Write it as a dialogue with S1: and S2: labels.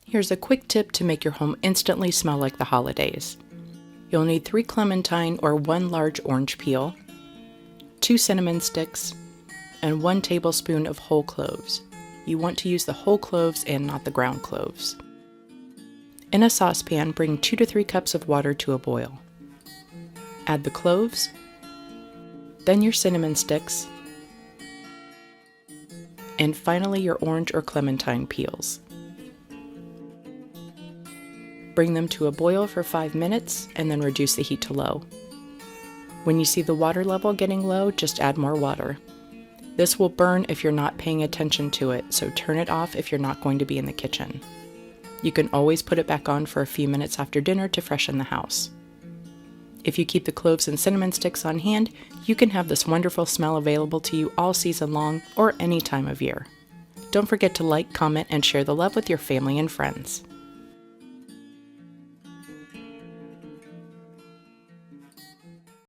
S1: Here's a quick tip to make your home instantly smell like the holidays. You'll need 3 clementine or 1 large orange peel, 2 cinnamon sticks, and 1 tablespoon of whole cloves. You want to use the whole cloves and not the ground cloves. In a saucepan, bring 2 to 3 cups of water to a boil. Add the cloves, then your cinnamon sticks, and finally your orange or clementine peels. Bring them to a boil for 5 minutes and then reduce the heat to low. When you see the water level getting low, just add more water. This will burn if you're not paying attention to it, so turn it off if you're not going to be in the kitchen. You can always put it back on for a few minutes after dinner to freshen the house. If you keep the cloves and cinnamon sticks on hand, you can have this wonderful smell available to you all season long or any time of year. Don't forget to like, comment, and share the love with your family and friends.